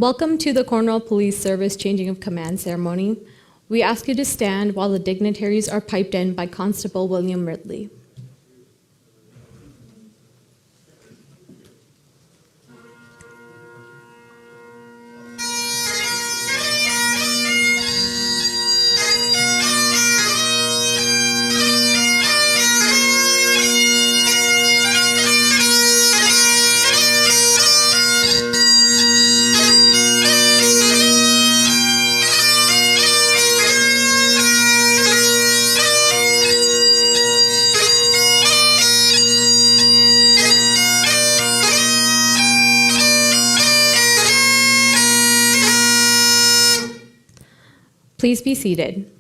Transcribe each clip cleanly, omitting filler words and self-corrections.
Welcome to the Cornwall Police Service Changing of Command ceremony. We ask you to stand while the dignitaries are piped in by Constable William Ridley. Please be seated.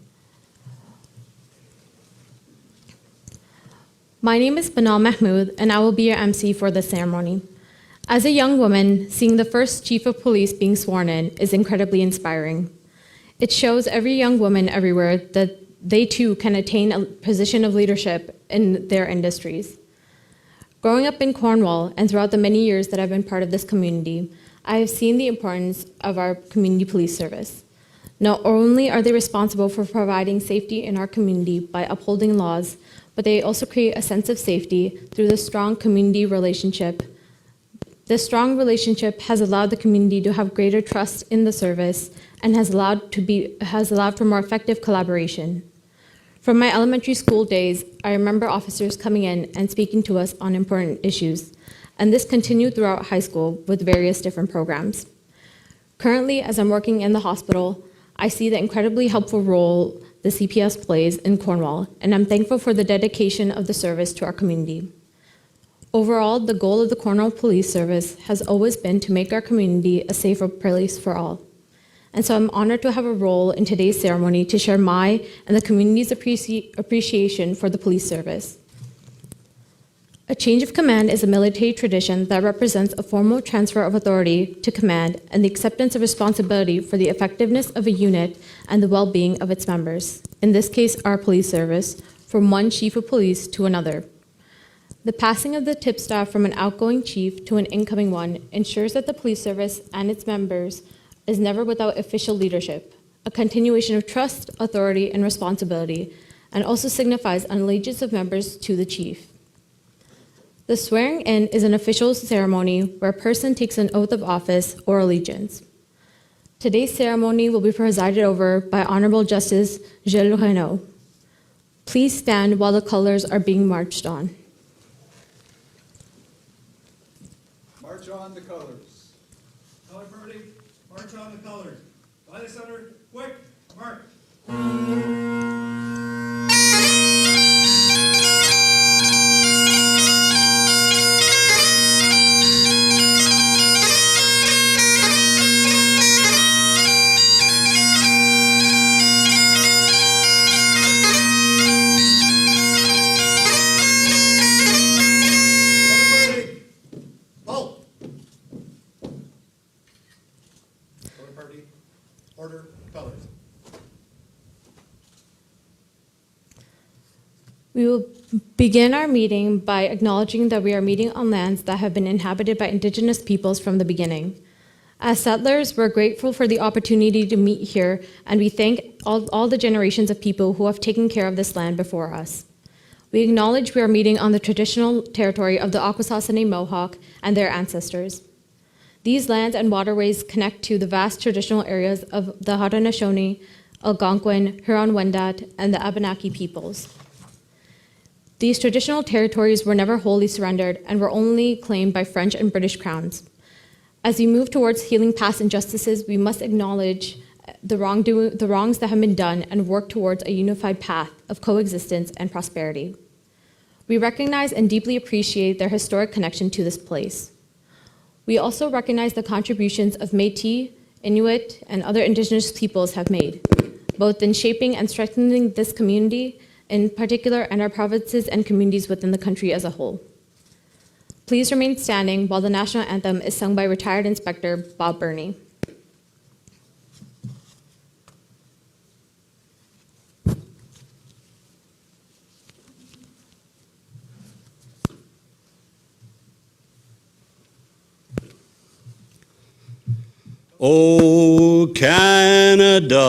My name is Banal Mahmood, and I will be your MC for the ceremony. As a young woman, seeing the first Chief of Police being sworn in is incredibly inspiring. It shows every young woman everywhere that they too can attain a position of leadership in their industries. Growing up in Cornwall and throughout the many years that I've been part of this community, I have seen the importance of our community police service. Not only are they responsible for providing safety in our community by upholding laws, but they also create a sense of safety through the strong community relationship. This strong relationship has allowed the community to have greater trust in the service and has allowed for more effective collaboration. From my elementary school days, I remember officers coming in and speaking to us on important issues, and this continued throughout high school with various different programs. Currently, as I'm working in the hospital, I see the incredibly helpful role the CPS plays in Cornwall, and I'm thankful for the dedication of the service to our community. Overall, the goal of the Cornwall Police Service has always been to make our community a safer place for all. And so I'm honored to have a role in today's ceremony to share my and the community's appreciation for the police service. A change of command is a military tradition that represents a formal transfer of authority to command and the acceptance of responsibility for the effectiveness of a unit and the well-being of its members, in this case our police service, from one chief of police to another. The passing of the tipstaff from an outgoing chief to an incoming one ensures that the police service and its members is never without official leadership, a continuation of trust, authority, and responsibility, and also signifies an allegiance of members to the chief. The swearing in is an official ceremony where a person takes an oath of office or allegiance. Today's ceremony will be presided over by Honorable Justice Gilles Renaud. Please stand while the colors are being marched on. March on the colors. Color party, march on the colors. By the center, quick, march. Order, colors. We will begin our meeting by acknowledging that we are meeting on lands that have been inhabited by Indigenous peoples from the beginning. As settlers, we're grateful for the opportunity to meet here, and we thank all the generations of people who have taken care of this land before us. We acknowledge we are meeting on the traditional territory of the Akwesasne Mohawk and their ancestors. These lands and waterways connect to the vast traditional areas of the Haudenosaunee, Algonquin, Huron-Wendat, and the Abenaki peoples. These traditional territories were never wholly surrendered and were only claimed by French and British crowns. As we move towards healing past injustices, we must acknowledge the wrongs that have been done and work towards a unified path of coexistence and prosperity. We recognize and deeply appreciate their historic connection to this place. We also recognize the contributions of Métis, Inuit, and other Indigenous peoples have made, both in shaping and strengthening this community in particular and our provinces and communities within the country as a whole. Please remain standing while the national anthem is sung by retired Inspector Bob Burney. O Canada,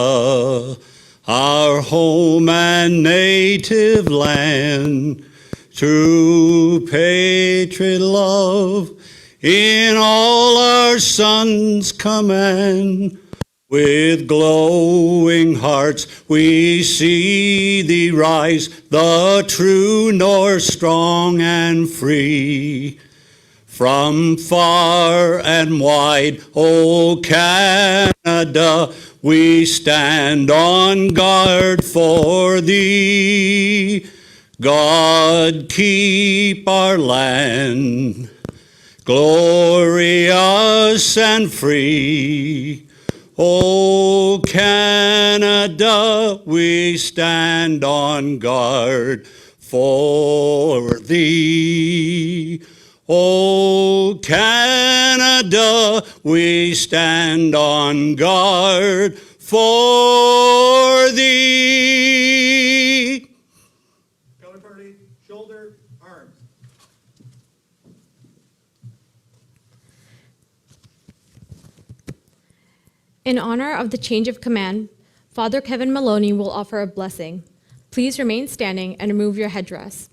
our home and native land, true patriot love in all our sons' command. With glowing hearts we see thee rise, the true North strong and free. From far and wide, O Canada, we stand on guard for thee. God keep our land glorious and free. O Canada, we stand on guard for thee. O Canada, we stand on guard for thee. Color party, shoulder, arms. In honor of the change of command, Father Kevin Maloney will offer a blessing. Please remain standing and remove your headdress.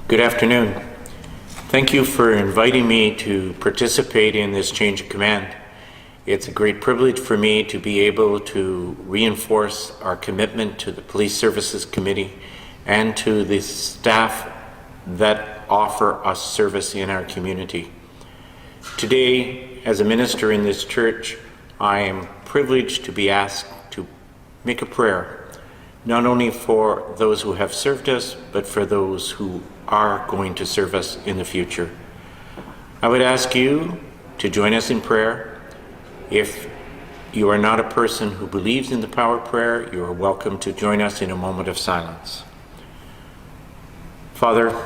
Good afternoon. Thank you for inviting me to participate in this change of command. It's a great privilege for me to be able to reinforce our commitment to the Police Services Committee and to the staff that offer us service in our community. Today, as a minister in this church, I am privileged to be asked to make a prayer, not only for those who have served us, but for those who are going to serve us in the future. I would ask you to join us in prayer. If you are not a person who believes in the power of prayer, you are welcome to join us in a moment of silence. Father,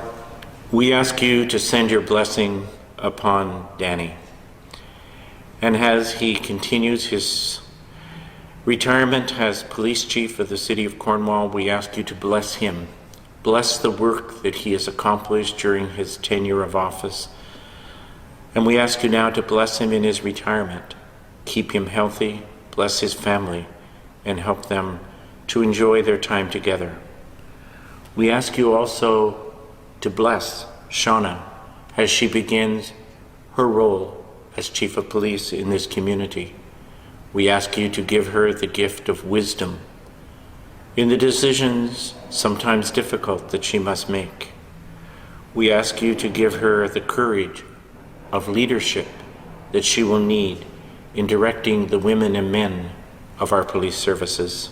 we ask you to send your blessing upon Danny. And as he continues his retirement as police chief of the city of Cornwall, we ask you to bless him. Bless the work that he has accomplished during his tenure of office. And we ask you now to bless him in his retirement. Keep him healthy, bless his family, and help them to enjoy their time together. We ask you also to bless Shawna as she begins her role as chief of police in this community. We ask you to give her the gift of wisdom in the decisions, sometimes difficult, that she must make. We ask you to give her the courage of leadership that she will need in directing the women and men of our police services.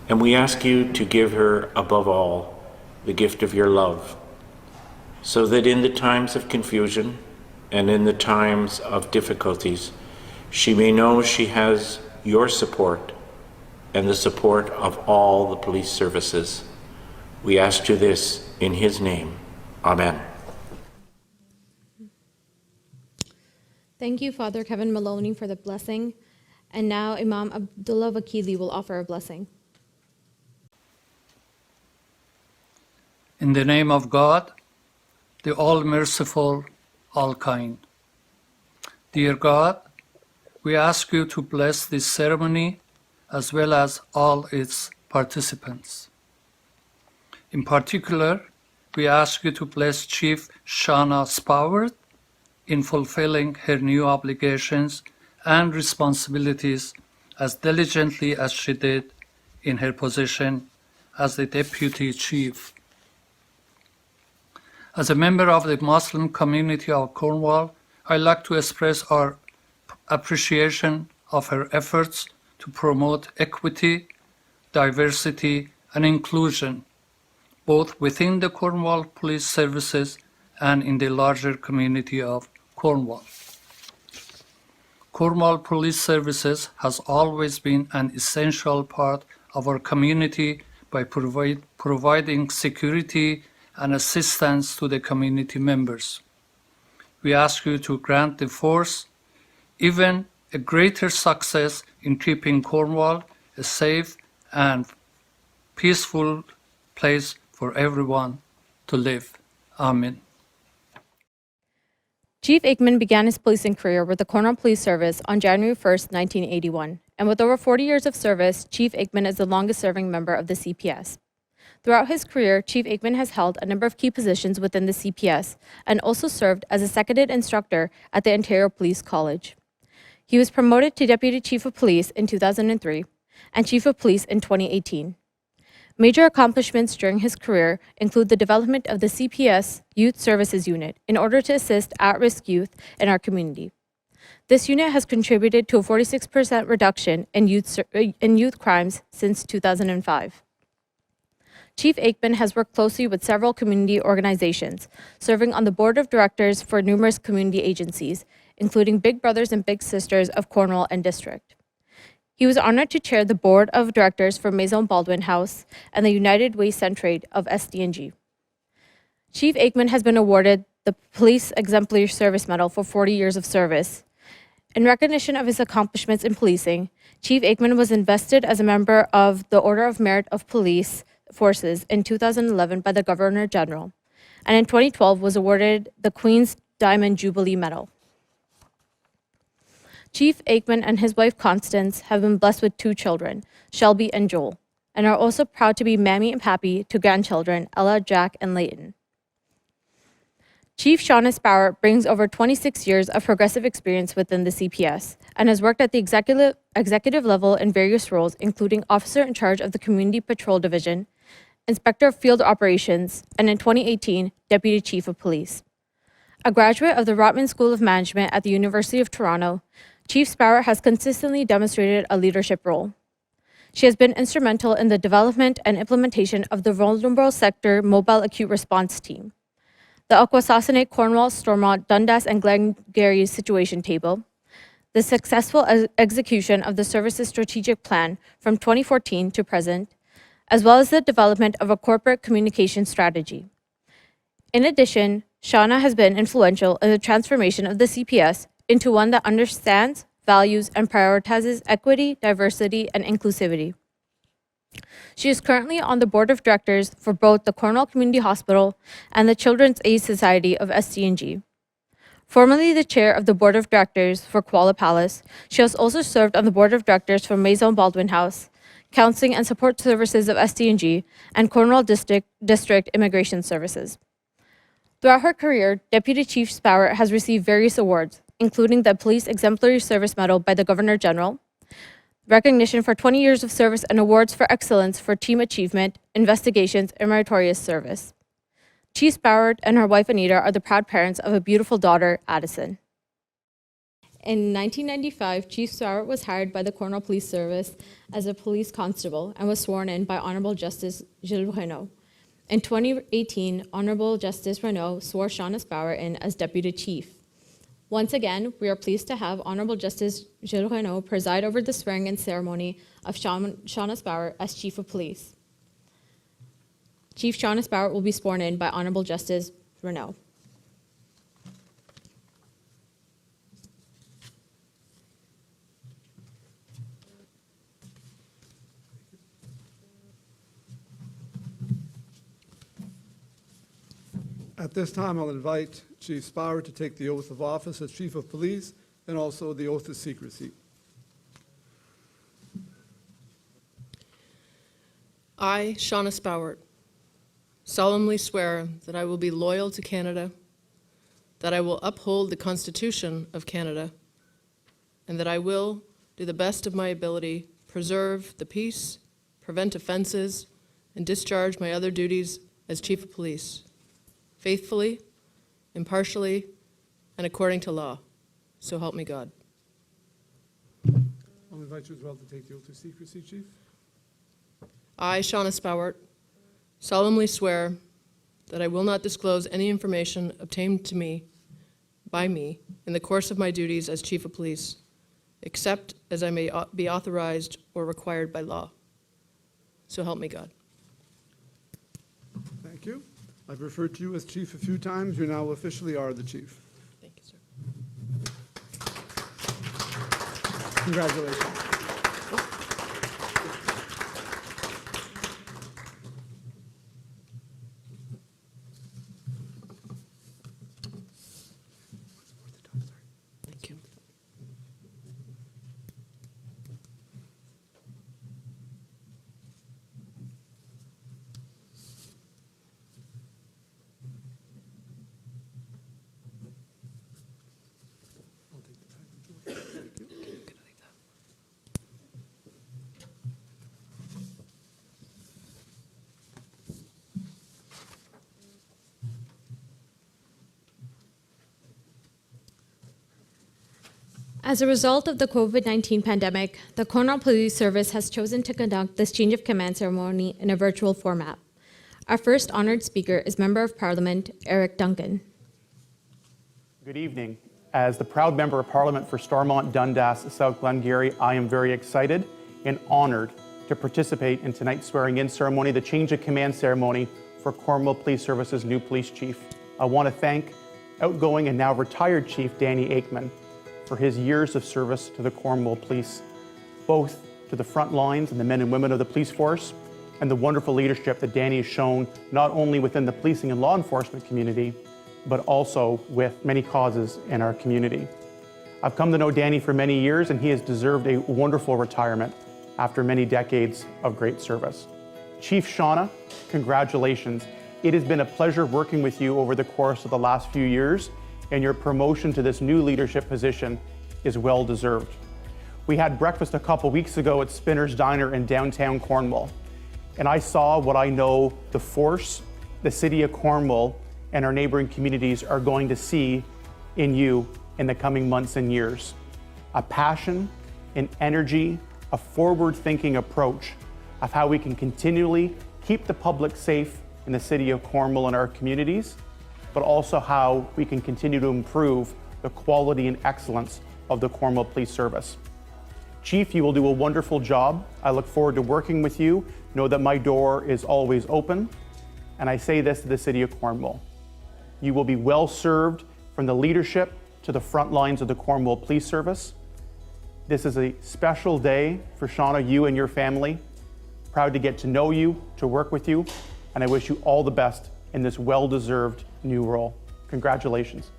And we ask you to give her, above all, the gift of your love, so that in the times of confusion and in the times of difficulties, she may know she has your support and the support of all the police services. We ask you this in his name. Amen. Thank you, Father Kevin Maloney, for the blessing. And now Imam Abdullah Vakili will offer a blessing. In the name of God, the all-merciful, all-kind. Dear God, we ask you to bless this ceremony as well as all its participants. In particular, we ask you to bless Chief Shawna Spowart in fulfilling her new obligations and responsibilities as diligently as she did in her position as the Deputy Chief. As a member of the Muslim community of Cornwall, I'd like to express our appreciation of her efforts to promote equity, diversity, and inclusion, both within the Cornwall Police Services and in the larger community of Cornwall. Cornwall Police Services has always been an essential part of our community by providing security and assistance to the community members. We ask you to grant the force even a greater success in keeping Cornwall a safe and peaceful place for everyone to live. Amen. Chief Aikman began his policing career with the Cornwall Police Service on January 1st, 1981, and with over 40 years of service, Chief Aikman is the longest-serving member of the CPS. Throughout his career, Chief Aikman has held a number of key positions within the CPS and also served as a seconded instructor at the Ontario Police College. He was promoted to Deputy Chief of Police in 2003 and Chief of Police in 2018. Major accomplishments during his career include the development of the CPS Youth Services Unit in order to assist at-risk youth in our community. This unit has contributed to a 46% reduction in youth crimes since 2005. Chief Aikman has worked closely with several community organizations, serving on the board of directors for numerous community agencies, including Big Brothers and Big Sisters of Cornwall and District. He was honored to chair the board of directors for Maison Baldwin House and the United Way Centraide of SDNG. Chief Aikman has been awarded the Police Exemplary Service Medal for 40 years of service. In recognition of his accomplishments in policing, Chief Aikman was invested as a member of the Order of Merit of Police Forces in 2011 by the Governor General, and in 2012 was awarded the Queen's Diamond Jubilee Medal. Chief Aikman and his wife Constance have been blessed with 2 children, Shelby and Joel, and are also proud to be Mammy and Pappy to grandchildren Ella, Jack, and Layton. Chief Shawna Spowart brings over 26 years of progressive experience within the CPS and has worked at the executive level in various roles, including officer in charge of the Community Patrol Division, Inspector of Field Operations, and in 2018, Deputy Chief of Police. A graduate of the Rotman School of Management at the University of Toronto, Chief Spowart has consistently demonstrated a leadership role. She has been instrumental in the development and implementation of the Vulnerable Sector Mobile Acute Response Team, the Akwesasne, Cornwall, Stormont, Dundas, and Glengarry Situation Table, the successful execution of the service's strategic plan from 2014 to present, as well as the development of a corporate communication strategy. In addition, Shawna has been influential in the transformation of the CPS into one that understands, values, and prioritizes equity, diversity, and inclusivity. She is currently on the board of directors for both the Cornwall Community Hospital and the Children's Aid Society of SDNG. Formerly the chair of the board of directors for Koala Palace, she has also served on the board of directors for Maison Baldwin House, Counseling and Support Services of SDNG, and Cornwall District Immigration Services. Throughout her career, Deputy Chief Spowart has received various awards, including the Police Exemplary Service Medal by the Governor General, recognition for 20 years of service, and awards for excellence for team achievement, investigations, and meritorious service. Chief Spowart and her wife Anita are the proud parents of a beautiful daughter, Addison. In 1995, Chief Spowart was hired by the Cornwall Police Service as a police constable and was sworn in by Honorable Justice Gilles Renaud. In 2018, Honorable Justice Renaud swore Shawna Spowart in as Deputy Chief. Once again, we are pleased to have Honorable Justice Gilles Renaud preside over the swearing-in ceremony of Shawna Spowart as Chief of Police. Chief Shawna Spowart will be sworn in by Honorable Justice Renaud. At this time, I'll invite Chief Spowart to take the oath of office as Chief of Police and also the oath of secrecy. I, Shawna Spowart, solemnly swear that I will be loyal to Canada, that I will uphold the Constitution of Canada, and that I will, to the best of my ability, preserve the peace, prevent offenses, and discharge my other duties as Chief of Police, faithfully, impartially, and according to law. So help me God. I'll invite you as well to take the oath of secrecy, Chief. I, Shawna Spowart, solemnly swear that I will not disclose any information obtained to me by me in the course of my duties as Chief of Police, except as I may be authorized or required by law. So help me God. Thank you. I've referred to you as Chief a few times. You now officially are the Chief. Thank you, sir. Congratulations. As a result of the COVID-19 pandemic, the Cornwall Police Service has chosen to conduct this change of command ceremony in a virtual format. Our first honored speaker is Member of Parliament Eric Duncan. Good evening. As the proud Member of Parliament for Stormont, Dundas, South Glengarry, I am very excited and honored to participate in tonight's swearing-in ceremony, the change of command ceremony for Cornwall Police Service's new police chief. I want to thank outgoing and now retired Chief Danny Aikman for his years of service to the Cornwall Police, both to the front lines and the men and women of the police force, and the wonderful leadership that Danny has shown not only within the policing and law enforcement community, but also with many causes in our community. I've come to know Danny for many years, and he has deserved a wonderful retirement after many decades of great service. Chief Shawna, congratulations. It has been a pleasure working with you over the course of the last few years, and your promotion to this new leadership position is well deserved. We had breakfast a couple weeks ago at Spinner's Diner in downtown Cornwall, and I saw what I know the force, the city of Cornwall, and our neighboring communities are going to see in you in the coming months and years. A passion, an energy, a forward-thinking approach of how we can continually keep the public safe in the city of Cornwall and our communities, but also how we can continue to improve the quality and excellence of the Cornwall Police Service. Chief, you will do a wonderful job. I look forward to working with you. Know that my door is always open, and I say this to the city of Cornwall. You will be well served from the leadership to the front lines of the Cornwall Police Service. This is a special day for Shawna, you and your family. Proud to get to know you, to work with you, and I wish you all the best in this well-deserved new role. Congratulations.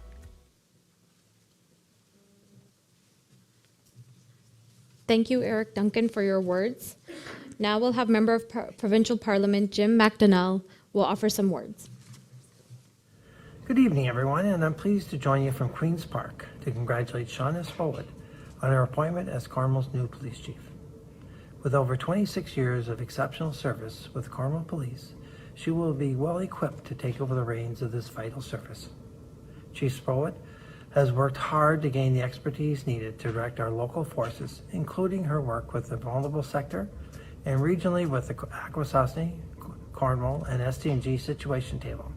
Thank you, Eric Duncan, for your words. Now we'll have Member of Provincial Parliament Jim McDonnell will offer some words. Good evening, everyone, and I'm pleased to join you from Queen's Park to congratulate Shawna Spowart on her appointment as Cornwall's new police chief. With over 26 years of exceptional service with Cornwall Police, she will be well equipped to take over the reins of this vital service. Chief Spowart has worked hard to gain the expertise needed to direct our local forces, including her work with the vulnerable sector and regionally with the Akwesasne, Cornwall, and ST&G situation table,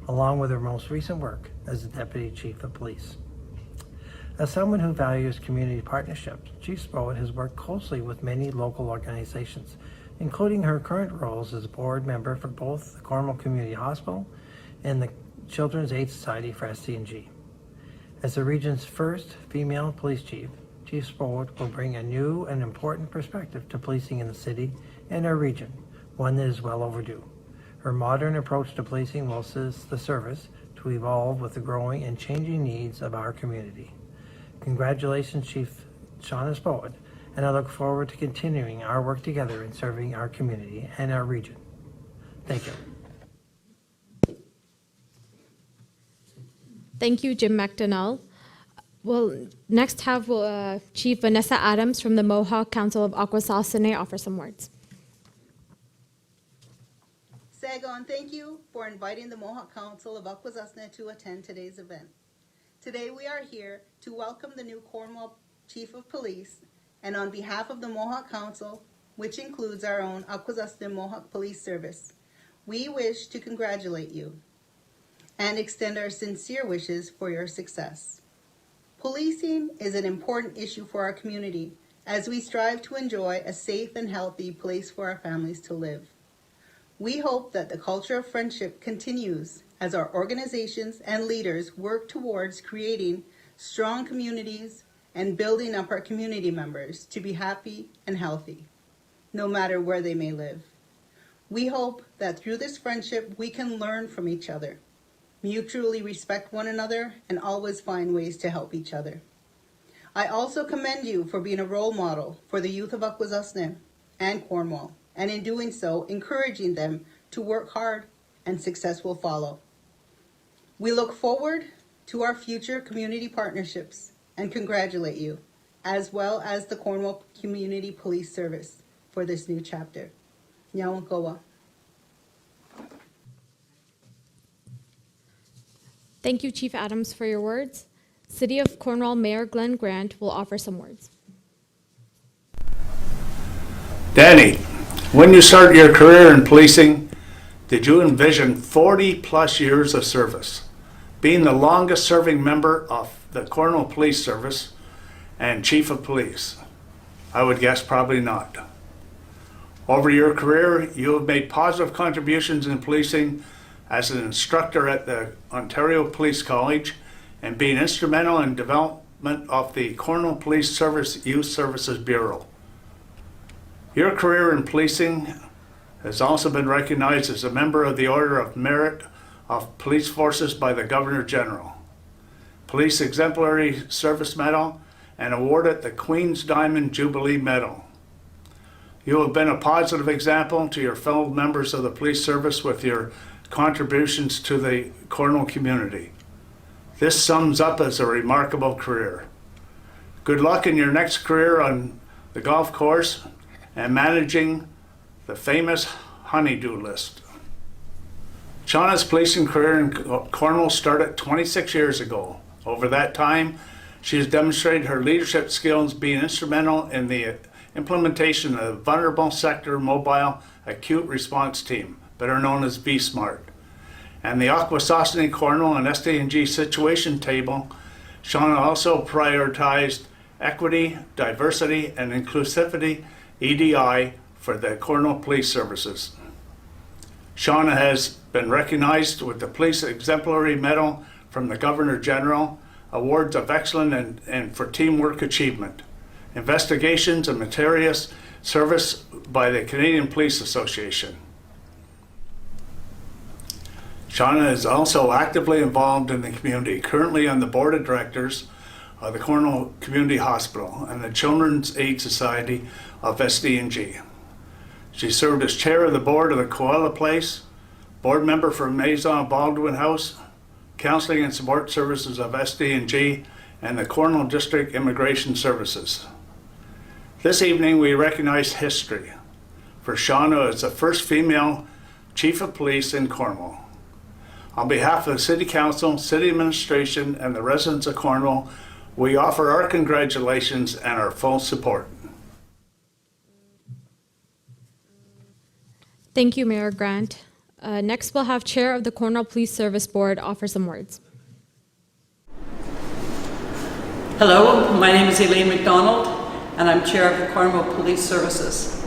along with her most recent work as the Deputy Chief of Police. As someone who values community partnerships, Chief Spowart has worked closely with many local organizations, including her current roles as a board member for both the Cornwall Community Hospital and the Children's Aid Society for ST&G. As the region's first female police chief, Chief Spowart will bring a new and important perspective to policing in the city and our region, one that is well overdue. Her modern approach to policing will assist the service to evolve with the growing and changing needs of our community. Congratulations, Chief Shawna Spowart, and I look forward to continuing our work together in serving our community and our region. Thank you. Thank you, Jim McDonnell. We'll next have Chief Vanessa Adams from the Mohawk Council of Akwesasne offer some words. Sagon, thank you for inviting the Mohawk Council of Akwesasne to attend today's event. Today we are here to welcome the new Cornwall Chief of Police, and on behalf of the Mohawk Council, which includes our own Akwesasne Mohawk Police Service, we wish to congratulate you and extend our sincere wishes for your success. Policing is an important issue for our community as we strive to enjoy a safe and healthy place for our families to live. We hope that the culture of friendship continues as our organizations and leaders work towards creating strong communities and building up our community members to be happy and healthy, no matter where they may live. We hope that through this friendship we can learn from each other, mutually respect one another, and always find ways to help each other. I also commend you for being a role model for the youth of Akwesasne and Cornwall, and in doing so, encouraging them to work hard and success will follow. We look forward to our future community partnerships and congratulate you, as well as the Cornwall Community Police Service, for this new chapter. Nyawankowa. Thank you, Chief Adams, for your words. City of Cornwall Mayor Glenn Grant will offer some words. Danny, when you started your career in policing, did you envision 40-plus years of service, being the longest-serving member of the Cornwall Police Service and Chief of Police? I would guess probably not. Over your career, you have made positive contributions in policing as an instructor at the Ontario Police College and being instrumental in development of the Cornwall Police Service Youth Services Bureau. Your career in policing has also been recognized as a member of the Order of Merit of Police Forces by the Governor General, Police Exemplary Service Medal, and awarded the Queen's Diamond Jubilee Medal. You have been a positive example to your fellow members of the police service with your contributions to the Cornwall community. This sums up as a remarkable career. Good luck in your next career on the golf course and managing the famous honey-do list. Shawna's policing career in Cornwall started 26 years ago. Over that time, she has demonstrated her leadership skills, being instrumental in the implementation of the Vulnerable Sector Mobile Acute Response Team, better known as VSMART, and the Akwesasne, Cornwall, and SDNG Situation Table. Shawna also prioritized equity, diversity, and inclusivity, EDI, for the Cornwall Police Services. Shawna has been recognized with the Police Exemplary Medal from the Governor General, Awards of Excellence and for Teamwork Achievement, Investigations and Meritorious Service by the Canadian Police Association. Shawna is also actively involved in the community, currently on the Board of Directors of the Cornwall Community Hospital and the Children's Aid Society of SDNG. She served as chair of the board of the Koala Place, board member for Maison Baldwin House, Counseling and Support Services of SDNG, and the Cornwall District Immigration Services. This evening we recognize history for Shawna as the first female Chief of Police in Cornwall. On behalf of the City Council, City Administration, and the residents of Cornwall, we offer our congratulations and our full support. Thank you, Mayor Grant. Next, we'll have Chair of the Cornwall Police Service Board offer some words. Hello, my name is Elaine McDonald, and I'm Chair of the Cornwall Police Services.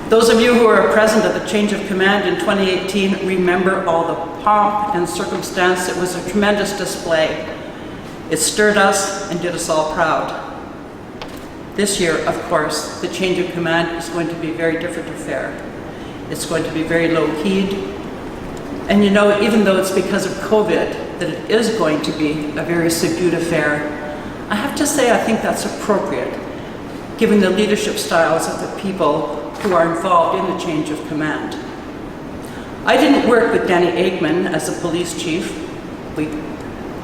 Those of you who are present at the change of command in 2018 remember all the pomp and circumstance. It was a tremendous display. It stirred us and did us all proud. This year, of course, the change of command is going to be a very different affair. It's going to be very low-keyed. And you know, even though it's because of COVID that it is going to be a very subdued affair, I have to say I think that's appropriate, given the leadership styles of the people who are involved in the change of command. I didn't work with Danny Aikman as a police chief. We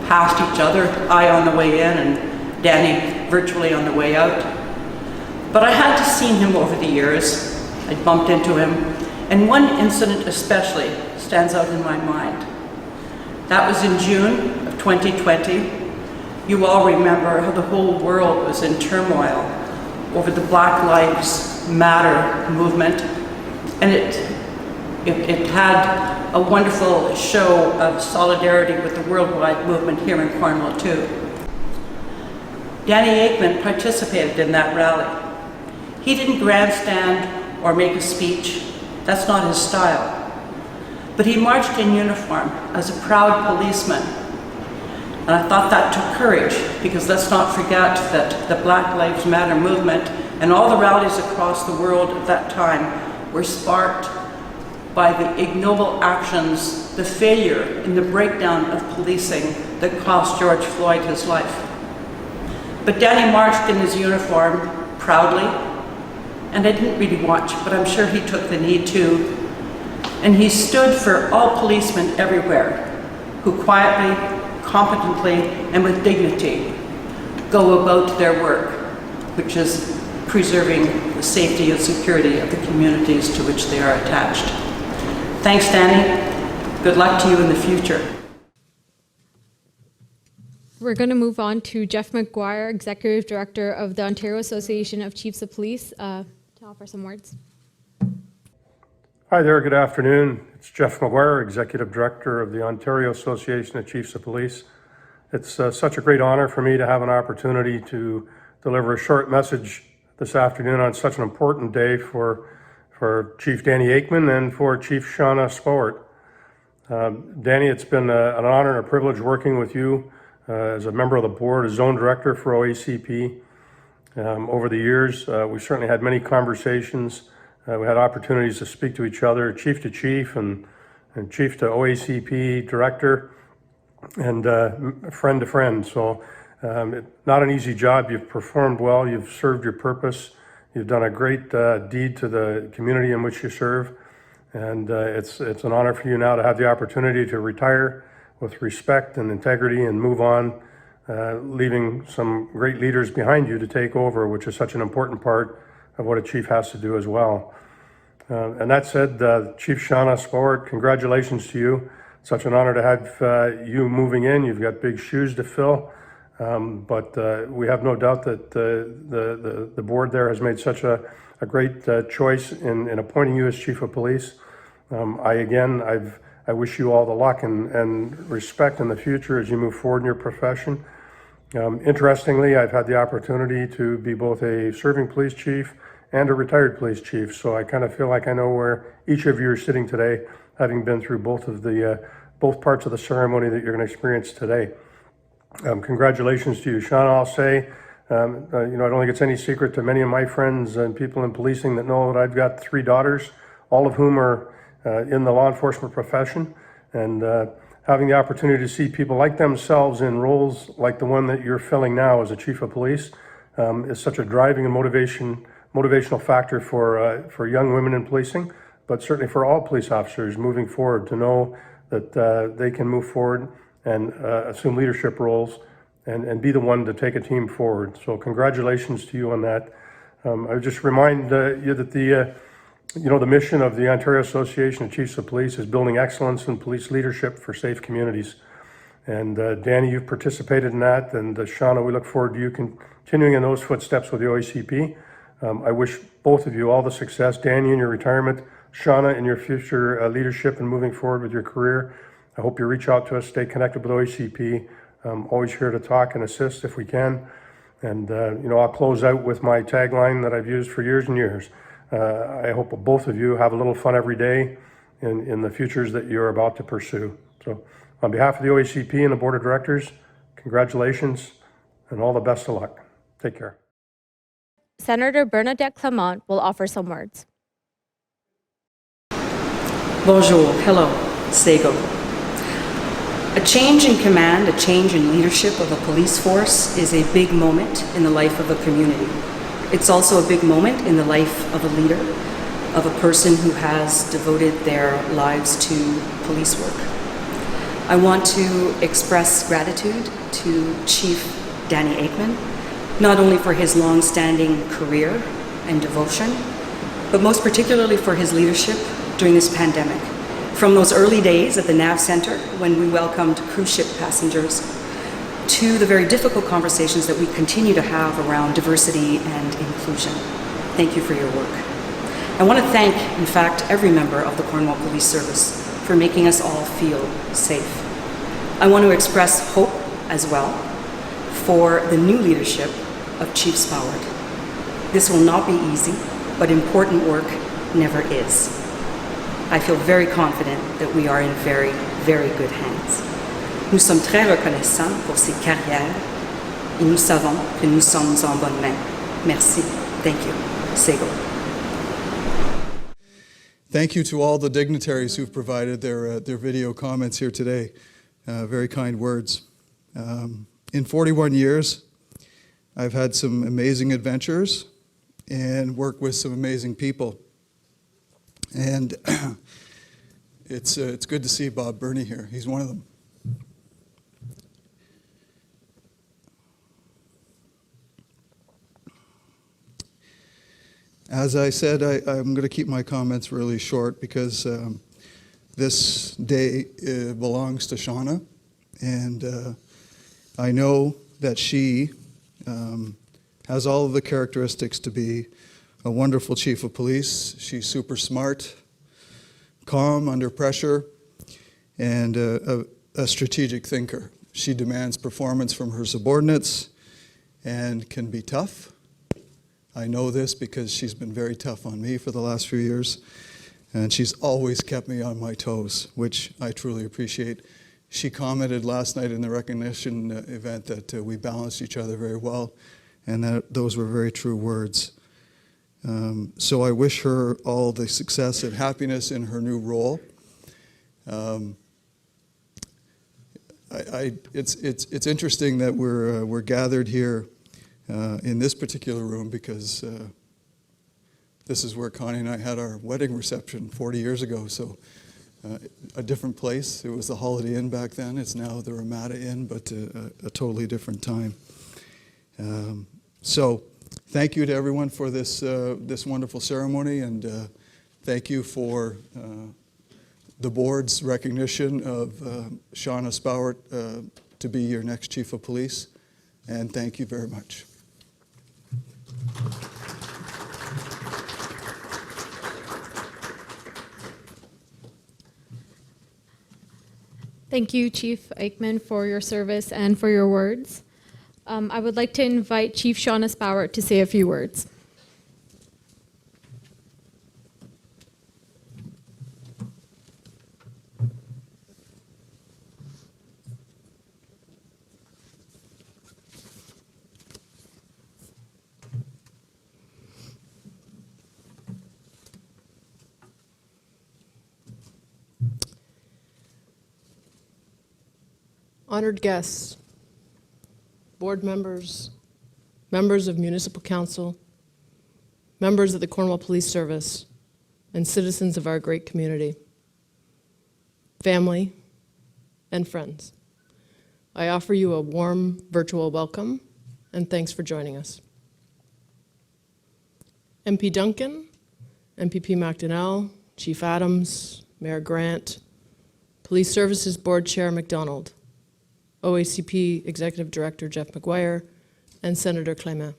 passed each other, I on the way in and Danny virtually on the way out. But I had to see him over the years. I bumped into him, and one incident especially stands out in my mind. That was in June of 2020. You all remember how the whole world was in turmoil over the Black Lives Matter movement, and it had a wonderful show of solidarity with the worldwide movement here in Cornwall too. Danny Aikman participated in that rally. He didn't grandstand or make a speech. That's not his style. But he marched in uniform as a proud policeman. And I thought that took courage, because let's not forget that the Black Lives Matter movement and all the rallies across the world at that time were sparked by the ignoble actions, the failure in the breakdown of policing that cost George Floyd his life. But Danny marched in his uniform proudly, and I didn't really watch, but I'm sure he took the knee too. And he stood for all policemen everywhere who quietly, competently, and with dignity go about their work, which is preserving the safety and security of the communities to which they are attached. Thanks, Danny. Good luck to you in the future. We're going to move on to Jeff McGuire, Executive Director of the Ontario Association of Chiefs of Police, to offer some words. Hi there, good afternoon. It's Jeff McGuire, Executive Director of the Ontario Association of Chiefs of Police. It's such a great honor for me to have an opportunity to deliver a short message this afternoon on such an important day for Chief Danny Aikman and for Chief Shawna Spowart. Danny, it's been an honor and a privilege working with you as a member of the board, as Zone Director for OACP. Over the years, we've certainly had many conversations. We had opportunities to speak to each other, chief to chief and chief to OACP director and friend to friend. So not an easy job. You've performed well. You've served your purpose. You've done a great deed to the community in which you serve. And it's an honor for you now to have the opportunity to retire with respect and integrity and move on, leaving some great leaders behind you to take over, which is such an important part of what a chief has to do as well. And that said, Chief Shawna Spowart, congratulations to you. Such an honor to have you moving in. You've got big shoes to fill, but we have no doubt that the board there has made such a great choice in appointing you as Chief of Police. I wish you all the luck and respect in the future as you move forward in your profession. Interestingly, I've had the opportunity to be both a serving police chief and a retired police chief, so I kind of feel like I know where each of you are sitting today, having been through both parts of the ceremony that you're going to experience today. Congratulations to you, Shawna. I'll say, I don't think it's any secret to many of my friends and people in policing that know that I've got 3 daughters, all of whom are in the law enforcement profession, and having the opportunity to see people like themselves in roles like the one that you're filling now as a chief of police is such a driving and motivational factor for young women in policing, but certainly for all police officers moving forward, to know that they can move forward and assume leadership roles and be the one to take a team forward. So congratulations to you on that. I would just remind you that the mission of the Ontario Association of Chiefs of Police is building excellence in police leadership for safe communities. And Danny, you've participated in that, and Shawna, we look forward to you continuing in those footsteps with the OACP. I wish both of you all the success, Danny in your retirement, Shawna in your future leadership and moving forward with your career. I hope you reach out to us, stay connected with OACP. I'm always here to talk and assist if we can. And I'll close out with my tagline that I've used for years and years. I hope both of you have a little fun every day in the futures that you're about to pursue. So on behalf of the OACP and the Board of Directors, congratulations and all the best of luck. Take care. Senator Bernadette Clement will offer some words. Bonjour, hello, Sego. A change in command, a change in leadership of a police force is a big moment in the life of a community. It's also a big moment in the life of a leader, of a person who has devoted their lives to police work. I want to express gratitude to Chief Danny Aikman, not only for his long-standing career and devotion, but most particularly for his leadership during this pandemic. From those early days at the NAV Center, when we welcomed cruise ship passengers, to the very difficult conversations that we continue to have around diversity and inclusion. Thank you for your work. I want to thank, in fact, every member of the Cornwall Police Service for making us all feel safe. I want to express hope as well for the new leadership of Chief Spowart. This will not be easy, but important work never is. I feel very confident that we are in very, very good hands. Nous sommes très reconnaissants pour ces carrières et nous savons que nous sommes en bonne main. Merci. Thank you. Sego. Thank you to all the dignitaries who've provided their video comments here today. Very kind words. In 41 years, I've had some amazing adventures and worked with some amazing people. And it's good to see Bob Burney here. He's one of them. As I said, I'm going to keep my comments really short because this day belongs to Shawna, and I know that she has all of the characteristics to be a wonderful chief of police. She's super smart, calm under pressure, and a strategic thinker. She demands performance from her subordinates and can be tough. I know this because she's been very tough on me for the last few years, and she's always kept me on my toes, which I truly appreciate. She commented last night in the recognition event that we balanced each other very well, and that those were very true words. So I wish her all the success and happiness in her new role. It's interesting that we're gathered here in this particular room because this is where Connie and I had our wedding reception 40 years ago. So a different place. It was the Holiday Inn back then. It's now the Ramada Inn, but a totally different time. So thank you to everyone for this this wonderful ceremony, and thank you for the board's recognition of Shawna Spowart to be your next Chief of Police, and thank you very much. Thank you, Chief Aikman, for your service and for your words. I would like to invite Chief Shawna Spowart to say a few words. Honored guests, board members, members of Municipal Council, members of the Cornwall Police Service, and citizens of our great community, family, and friends, I offer you a warm virtual welcome and thanks for joining us. MP Duncan, MPP McDonnell, Chief Adams, Mayor Grant, Police Services Board Chair McDonald, OACP Executive Director Jeff McGuire, and Senator Clément.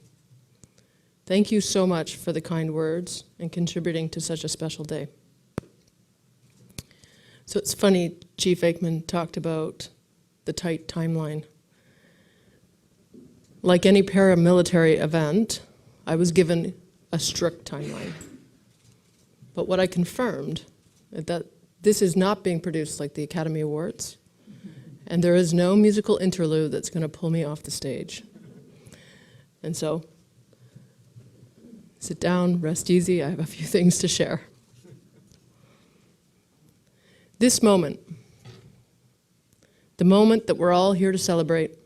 Thank you so much for the kind words and contributing to such a special day. So it's funny, Chief Aikman talked about the tight timeline. Like any paramilitary event, I was given a strict timeline. But what I confirmed is that this is not being produced like the Academy Awards, and there is no musical interlude that's going to pull me off the stage. And so, sit down, rest easy, I have a few things to share. This moment, the moment that we're all here to celebrate,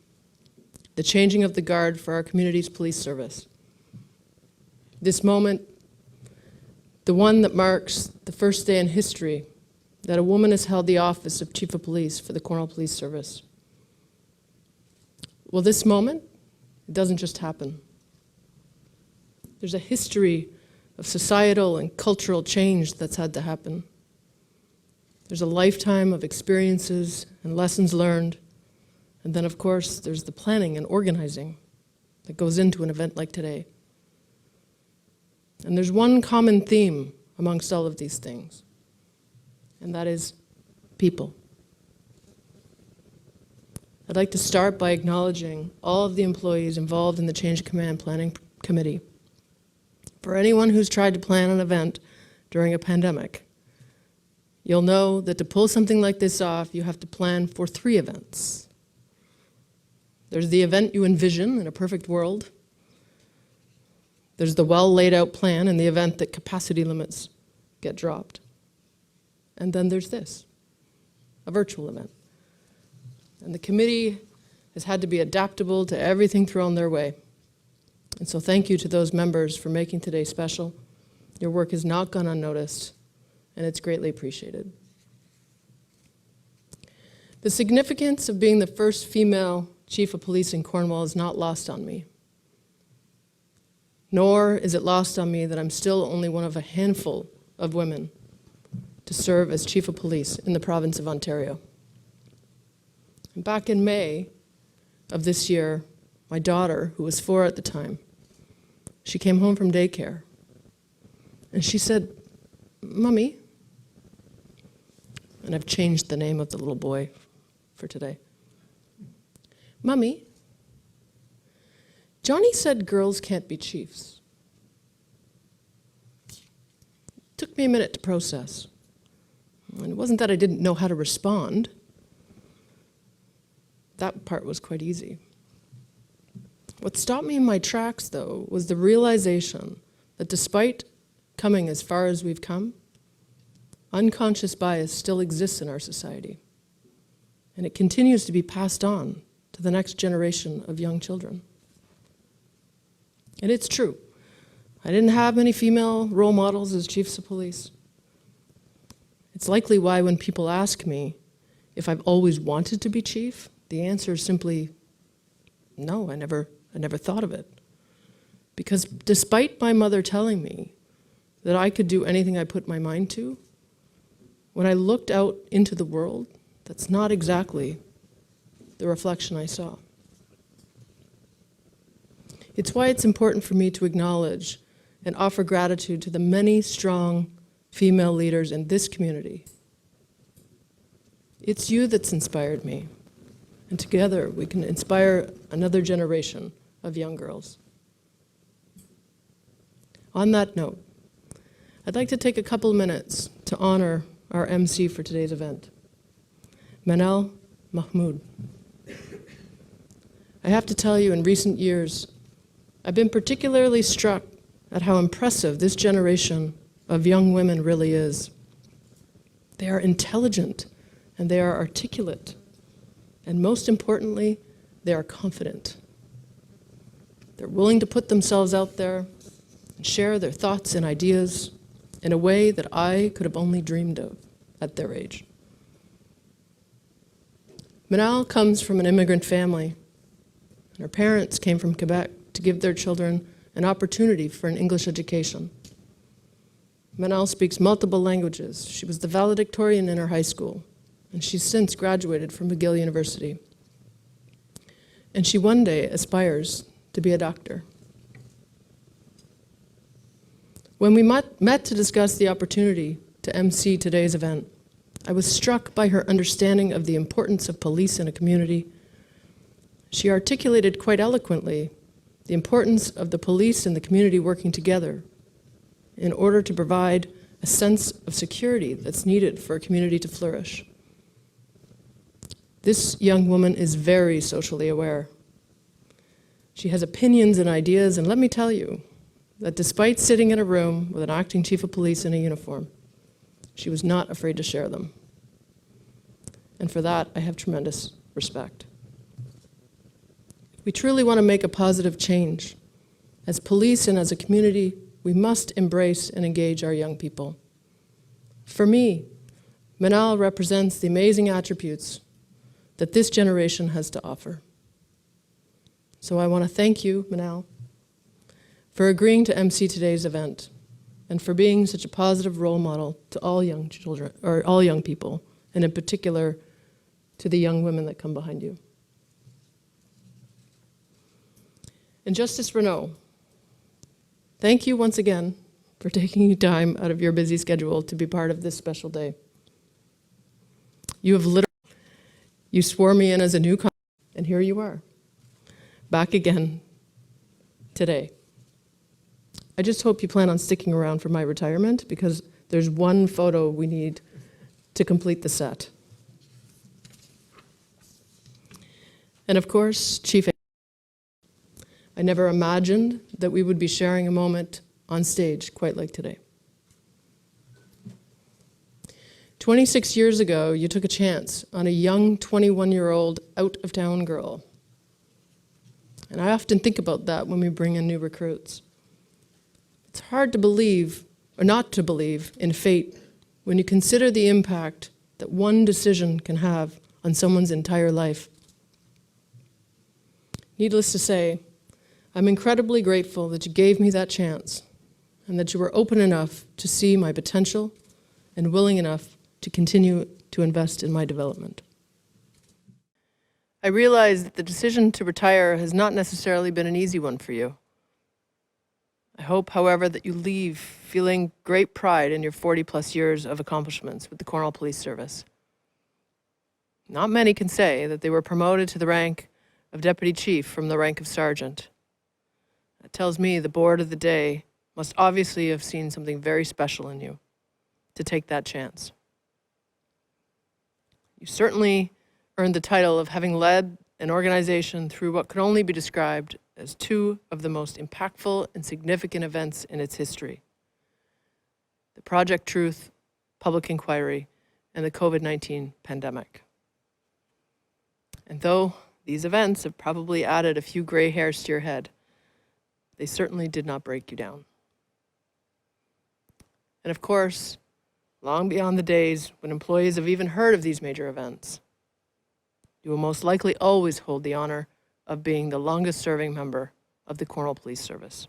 the changing of the guard for our community's police service. This moment, the one that marks the first day in history that a woman has held the office of Chief of Police for the Cornwall Police Service. Well, this moment, it doesn't just happen. There's a history of societal and cultural change that's had to happen. There's a lifetime of experiences and lessons learned, and then, of course, there's the planning and organizing that goes into an event like today. And there's one common theme amongst all of these things, and that is people. I'd like to start by acknowledging all of the employees involved in the Change of Command Planning Committee. For anyone who's tried to plan an event during a pandemic, you'll know that to pull something like this off, you have to plan for 3 events. There's the event you envision in a perfect world. There's the well laid out plan in the event that capacity limits get dropped. And then there's this, a virtual event. And the committee has had to be adaptable to everything thrown their way. And so thank you to those members for making today special. Your work has not gone unnoticed, and it's greatly appreciated. The significance of being the first female Chief of Police in Cornwall is not lost on me. Nor is it lost on me that I'm still only one of a handful of women to serve as Chief of Police in the province of Ontario. And back in May, of this year, my daughter, who was 4 at the time, she came home from daycare, and she said, "Mommy," and I've changed the name of the little boy for today. "Mommy, Johnny said girls can't be chiefs." Took me a minute to process. And it wasn't that I didn't know how to respond. That part was quite easy. What stopped me in my tracks, though, was the realization that despite coming as far as we've come, unconscious bias still exists in our society. And it continues to be passed on to the next generation of young children. And it's true. I didn't have many female role models as chiefs of police. It's likely why when people ask me if I've always wanted to be chief, the answer is simply, no, I never thought of it. Because despite my mother telling me that I could do anything I put my mind to, when I looked out into the world, that's not exactly the reflection I saw. It's why it's important for me to acknowledge and offer gratitude to the many strong female leaders in this community. It's you that's inspired me, and together we can inspire another generation of young girls. On that note, I'd like to take a couple minutes to honor our MC for today's event, Manal Mahmood. I have to tell you, in recent years, I've been particularly struck at how impressive this generation of young women really is. They are intelligent and they are articulate, and most importantly, they are confident. They're willing to put themselves out there and share their thoughts and ideas in a way that I could have only dreamed of at their age. Manal comes from an immigrant family, and her parents came from Quebec to give their children an opportunity for an English education. Manal speaks multiple languages. She was the valedictorian in her high school, and she's since graduated from McGill University. And she one day aspires to be a doctor. When we met to discuss the opportunity to MC today's event, I was struck by her understanding of the importance of police in a community. She articulated quite eloquently the importance of the police and the community working together in order to provide a sense of security that's needed for a community to flourish. This young woman is very socially aware. She has opinions and ideas, and let me tell you that despite sitting in a room with an acting chief of police in a uniform, she was not afraid to share them. And for that, I have tremendous respect. If we truly want to make a positive change, as police and as a community, we must embrace and engage our young people. For me, Manal represents the amazing attributes that this generation has to offer. So I want to thank you, Manal, for agreeing to MC today's event and for being such a positive role model to all young children, or all young people, and in particular to the young women that come behind you. And Justice Renaud, thank you once again for taking time out of your busy schedule to be part of this special day. You swore me in as a new colleague, and here you are, back again today. I just hope you plan on sticking around for my retirement, because there's one photo we need to complete the set. And of course, Chief Aikman. I never imagined that we would be sharing a moment on stage quite like today. 26 years ago, you took a chance on a young 21-year-old out-of-town girl. And I often think about that when we bring in new recruits. It's hard to believe, or not to believe, in fate when you consider the impact that one decision can have on someone's entire life. Needless to say, I'm incredibly grateful that you gave me that chance and that you were open enough to see my potential and willing enough to continue to invest in my development. I realize that the decision to retire has not necessarily been an easy one for you. I hope, however, that you leave feeling great pride in your 40-plus years of accomplishments with the Cornwall Police Service. Not many can say that they were promoted to the rank of Deputy Chief from the rank of Sergeant. That tells me the board of the day must obviously have seen something very special in you to take that chance. You certainly earned the title of having led an organization through what could only be described as two of the most impactful and significant events in its history: the Project Truth public inquiry and the COVID-19 pandemic. And though these events have probably added a few gray hairs to your head, they certainly did not break you down. And of course, long beyond the days when employees have even heard of these major events, you will most likely always hold the honor of being the longest serving member of the Cornwall Police Service.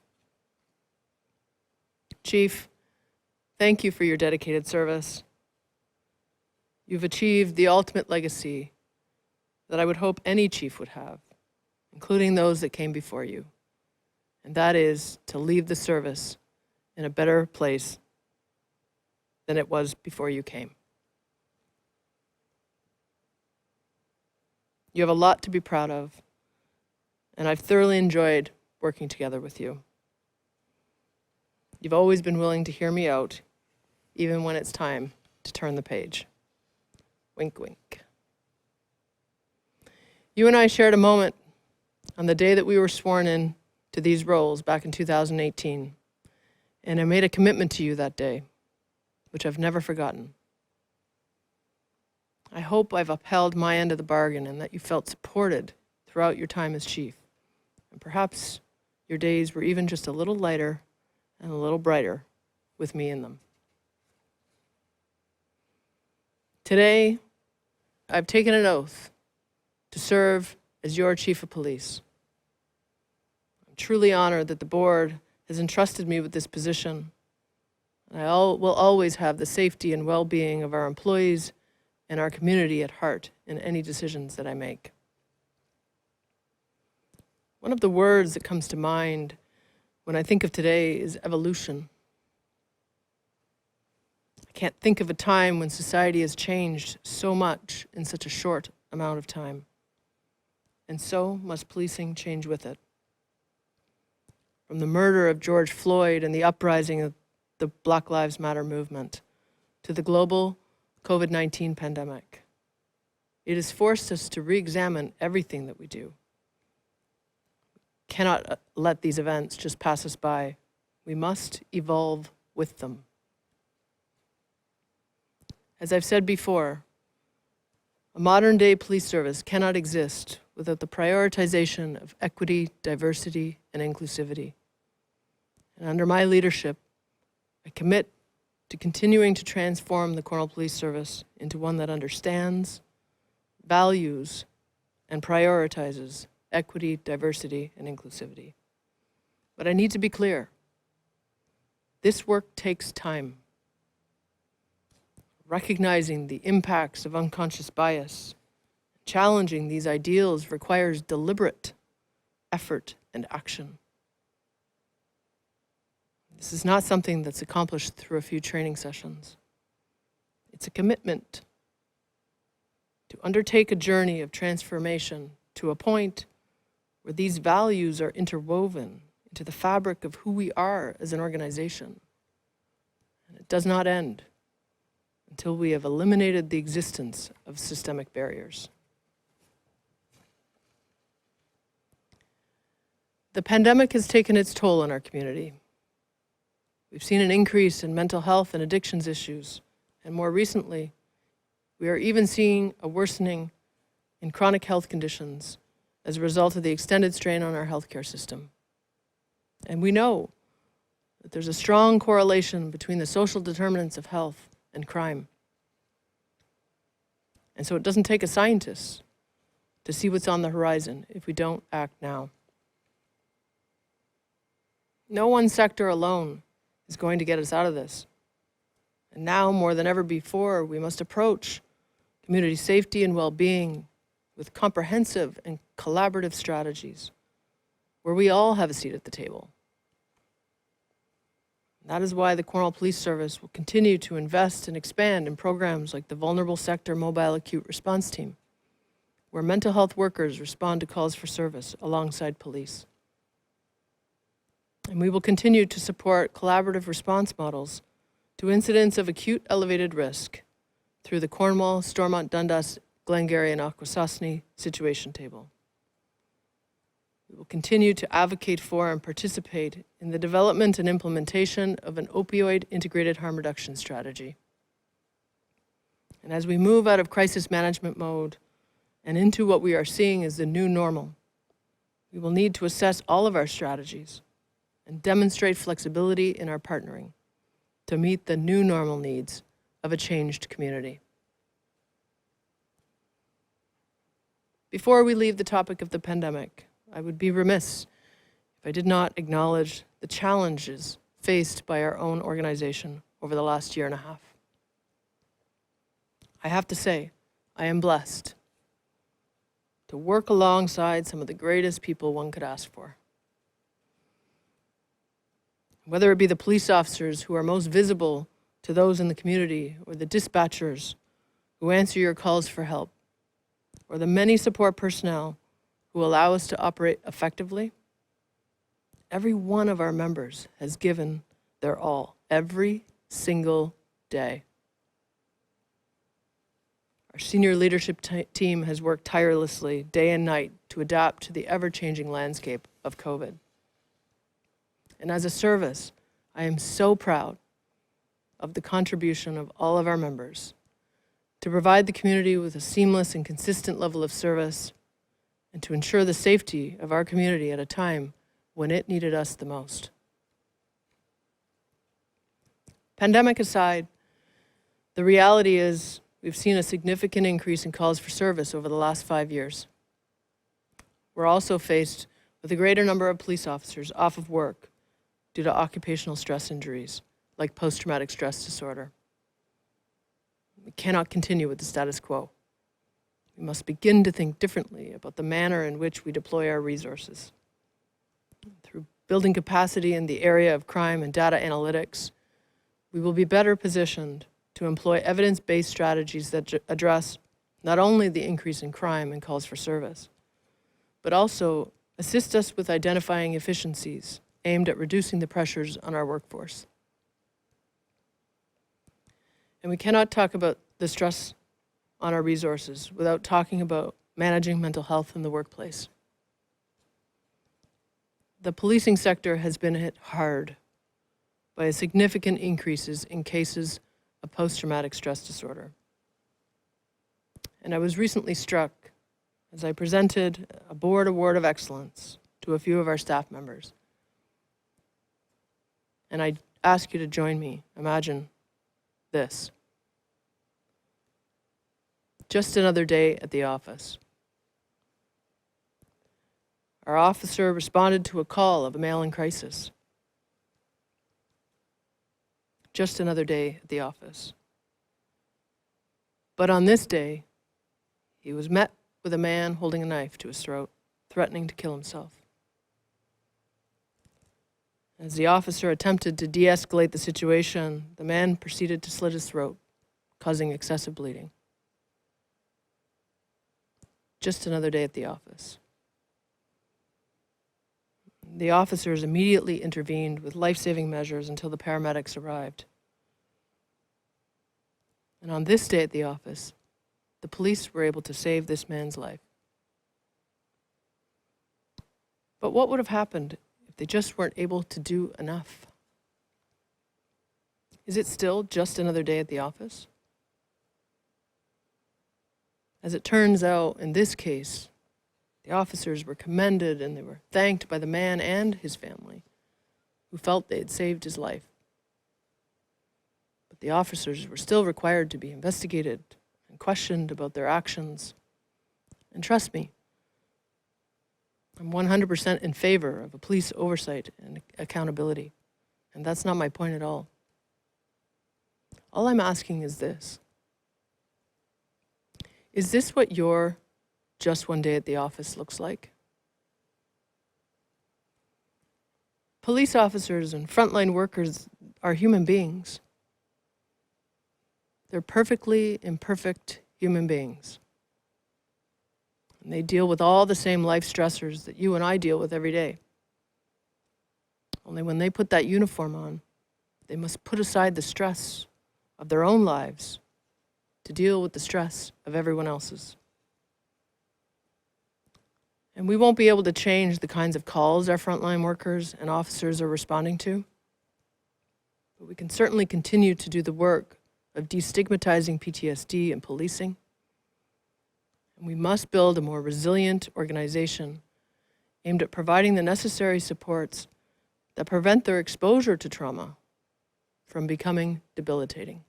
Chief, thank you for your dedicated service. You've achieved the ultimate legacy that I would hope any chief would have, including those that came before you, and that is to leave the service in a better place than it was before you came. You have a lot to be proud of, and I've thoroughly enjoyed working together with you. You've always been willing to hear me out, even when it's time to turn the page. Wink, wink. You and I shared a moment on the day that we were sworn in to these roles back in 2018, and I made a commitment to you that day, which I've never forgotten. I hope I've upheld my end of the bargain and that you felt supported throughout your time as chief. And perhaps your days were even just a little lighter and a little brighter with me in them. Today, I've taken an oath to serve as your chief of police. I'm truly honored that the board has entrusted me with this position. And I will always have the safety and well-being of our employees and our community at heart in any decisions that I make. One of the words that comes to mind when I think of today is evolution. I can't think of a time when society has changed so much in such a short amount of time. And so must policing change with it. From the murder of George Floyd and the uprising of the Black Lives Matter movement to the global COVID-19 pandemic, it has forced us to re-examine everything that we do. We cannot let these events just pass us by. We must evolve with them. As I've said before, a modern-day police service cannot exist without the prioritization of equity, diversity, and inclusivity. And under my leadership, I commit to continuing to transform the Cornwall Police Service into one that understands, values, and prioritizes equity, diversity, and inclusivity. But I need to be clear. This work takes time. Recognizing the impacts of unconscious bias, challenging these ideals requires deliberate effort and action. This is not something that's accomplished through a few training sessions. It's a commitment to undertake a journey of transformation to a point where these values are interwoven into the fabric of who we are as an organization. And it does not end until we have eliminated the existence of systemic barriers. The pandemic has taken its toll on our community. We've seen an increase in mental health and addictions issues, and more recently, we are even seeing a worsening in chronic health conditions as a result of the extended strain on our healthcare system. And we know that there's a strong correlation between the social determinants of health and crime. And so it doesn't take a scientist to see what's on the horizon if we don't act now. No one sector alone is going to get us out of this. And now, more than ever before, we must approach community safety and well-being with comprehensive and collaborative strategies where we all have a seat at the table. That is why the Cornwall Police Service will continue to invest and expand in programs like the Vulnerable Sector Mobile Acute Response Team, where mental health workers respond to calls for service alongside police. And we will continue to support collaborative response models to incidents of acute elevated risk through the Cornwall, Stormont, Dundas, Glengarry, and Akwesasne Situation Table. We will continue to advocate for and participate in the development and implementation of an opioid integrated harm reduction strategy. And as we move out of crisis management mode and into what we are seeing as the new normal, we will need to assess all of our strategies and demonstrate flexibility in our partnering to meet the new normal needs of a changed community. Before we leave the topic of the pandemic, I would be remiss if I did not acknowledge the challenges faced by our own organization over the last year and a half. I have to say, I am blessed to work alongside some of the greatest people one could ask for. Whether it be the police officers who are most visible to those in the community, or the dispatchers who answer your calls for help, or the many support personnel who allow us to operate effectively, every one of our members has given their all every single day. Our senior leadership team has worked tirelessly day and night to adapt to the ever-changing landscape of COVID. And as a service, I am so proud of the contribution of all of our members to provide the community with a seamless and consistent level of service and to ensure the safety of our community at a time when it needed us the most. Pandemic aside, the reality is we've seen a significant increase in calls for service over the last 5 years. We're also faced with a greater number of police officers off of work due to occupational stress injuries, like post-traumatic stress disorder. We cannot continue with the status quo. We must begin to think differently about the manner in which we deploy our resources. Through building capacity in the area of crime and data analytics, we will be better positioned to employ evidence-based strategies that address not only the increase in crime and calls for service, but also assist us with identifying efficiencies aimed at reducing the pressures on our workforce. And we cannot talk about the stress on our resources without talking about managing mental health in the workplace. The policing sector has been hit hard by significant increases in cases of post-traumatic stress disorder. And I was recently struck as I presented a board award of excellence to a few of our staff members. And I ask you to join me. Imagine this. Just another day at the office. Our officer responded to a call of a male in crisis. Just another day at the office. But on this day, he was met with a man holding a knife to his throat, threatening to kill himself. As the officer attempted to de-escalate the situation, the man proceeded to slit his throat, causing excessive bleeding. Just another day at the office. The officers immediately intervened with life-saving measures until the paramedics arrived. And on this day at the office, the police were able to save this man's life. But what would have happened if they just weren't able to do enough? Is it still just another day at the office? As it turns out, in this case, the officers were commended and they were thanked by the man and his family who felt they had saved his life. But the officers were still required to be investigated and questioned about their actions. And trust me, I'm 100% in favor of a police oversight and accountability. And that's not my point at all. All I'm asking is this. Is this what your just one day at the office looks like. Police officers and frontline workers are human beings. They're perfectly imperfect human beings. And they deal with all the same life stressors that you and I deal with every day. Only when they put that uniform on, they must put aside the stress of their own lives to deal with the stress of everyone else's. And we won't be able to change the kinds of calls our frontline workers and officers are responding to, but we can certainly continue to do the work of destigmatizing PTSD and policing. And we must build a more resilient organization aimed at providing the necessary supports that prevent their exposure to trauma from becoming debilitating.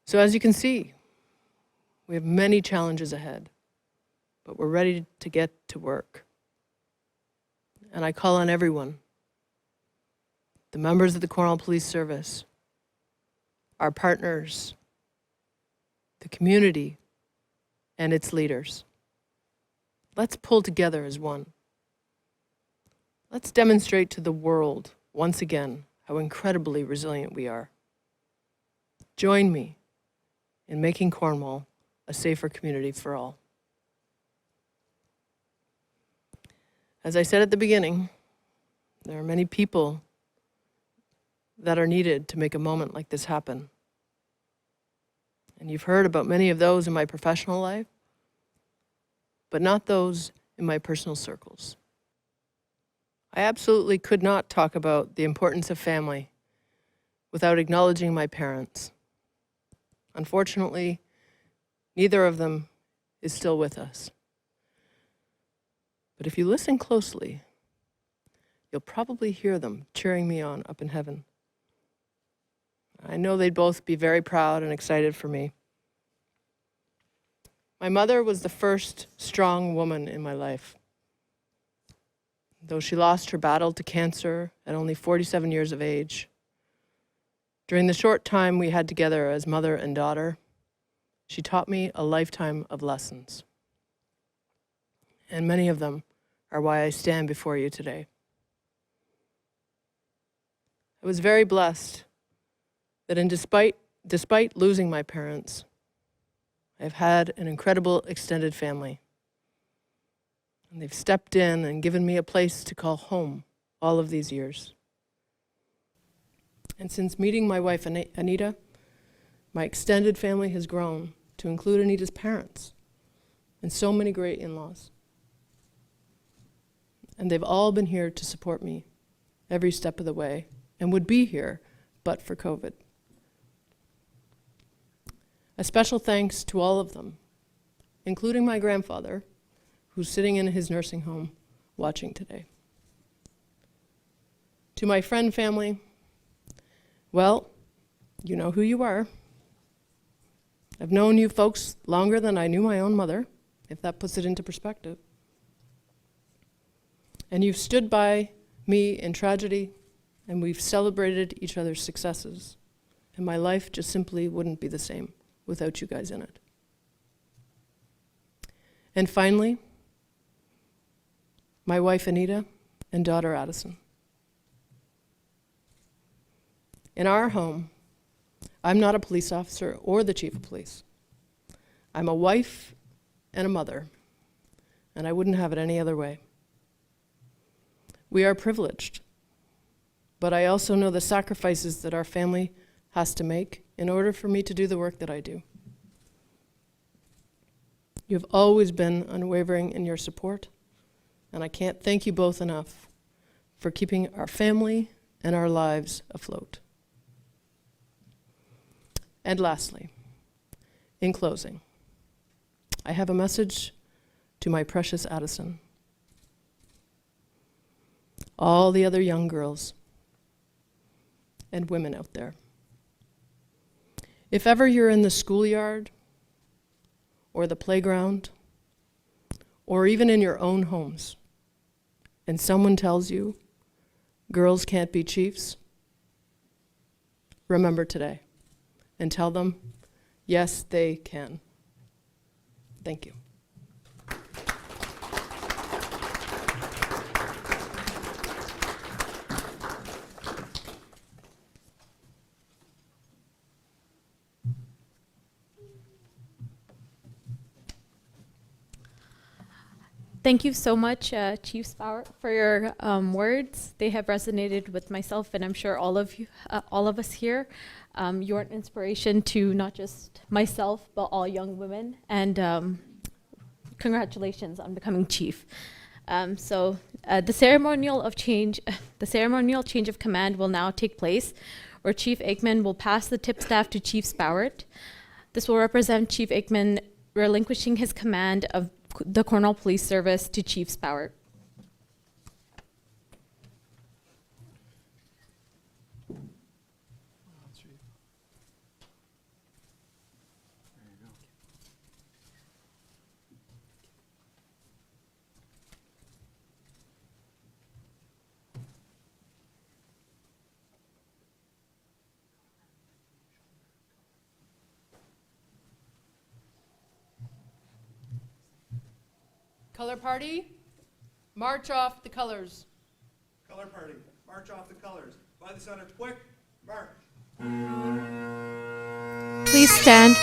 So as you can see, we have many challenges ahead, but we're ready to get to work. And I call on everyone, the members of the Cornwall Police Service, our partners, the community, and its leaders. Let's pull together as one. Let's demonstrate to the world, once again, how incredibly resilient we are. Join me in making Cornwall a safer community for all. As I said at the beginning, there are many people that are needed to make a moment like this happen. And you've heard about many of those in my professional life, but not those in my personal circles. I absolutely could not talk about the importance of family without acknowledging my parents. Unfortunately, neither of them is still with us. But if you listen closely, you'll probably hear them cheering me on up in heaven. I know they'd both be very proud and excited for me. My mother was the first strong woman in my life. Though she lost her battle to cancer at only 47 years of age, during the short time we had together as mother and daughter, she taught me a lifetime of lessons. And many of them are why I stand before you today. I was very blessed that despite losing my parents, I've had an incredible extended family. And they've stepped in and given me a place to call home all of these years. And since meeting my wife, Anita, my extended family has grown to include Anita's parents and so many great in-laws. And they've all been here to support me every step of the way and would be here but for COVID. A special thanks to all of them, including my grandfather, who's sitting in his nursing home watching today. To my friend family, well, you know who you are. I've known you folks longer than I knew my own mother, if that puts it into perspective. And you've stood by me in tragedy, and we've celebrated each other's successes. And my life just simply wouldn't be the same without you guys in it. And finally, my wife Anita and daughter Addison. In our home, I'm not a police officer or the chief of police. I'm a wife and a mother, and I wouldn't have it any other way. We are privileged, but I also know the sacrifices that our family has to make in order for me to do the work that I do. You've always been unwavering in your support, and I can't thank you both enough for keeping our family and our lives afloat. And lastly, in closing, I have a message to my precious Addison, all the other young girls and women out there. If ever you're in the schoolyard or the playground or even in your own homes and someone tells you girls can't be chiefs, remember today and tell them, yes, they can. Thank you. Thank you so much, Chief Spowart, for your words. They have resonated with myself, and I'm sure all of us here. You're an inspiration to not just myself, but all young women. And congratulations on becoming chief. The ceremonial change of command will now take place, where Chief Aikman will pass the tipstaff to Chief Spowart. This will represent Chief Aikman relinquishing his command of the Cornwall Police Service to Chief Spowart. Color party, march off the colors. Color party, march off the colors. By the center, quick, march. Please stand.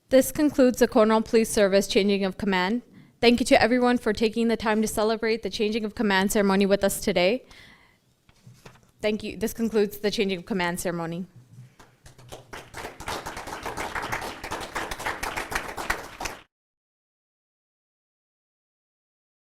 This concludes the Cornwall Police Service changing of command. Thank you to everyone for taking the time to celebrate the changing of command ceremony with us today. Thank you. This concludes the changing of command ceremony.